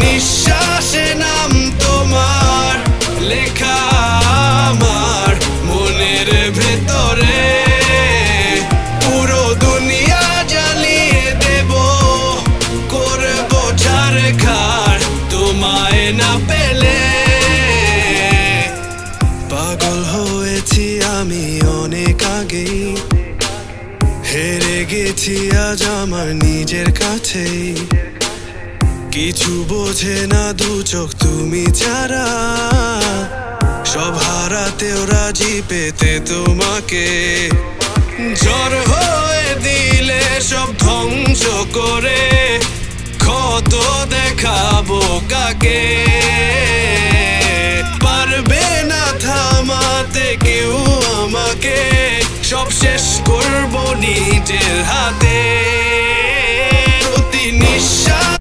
নিঃশ্বাসে নাম তোমার লেখা আমার মনের ভেতরে। পুরো দুনিয়া জ্বালিয়ে দেব, করব ছারখার তোমায় না পেলে। পাগল হয়েছি আমি অনেক আগেই, হেরে গেছি আজ আমার নিজের কাছেই। কিছু বোঝে না দু চোখ তুমি ছাড়া, সব হারাতেও রাজি পেতে তোমাকে। ঝড় হয়ে দিলে সব ধ্বংস করে, ক্ষত দেখাবো কাকে। পারবে না থামাতে কেউ আমাকে, সব শেষ করবো নিজের হাতে।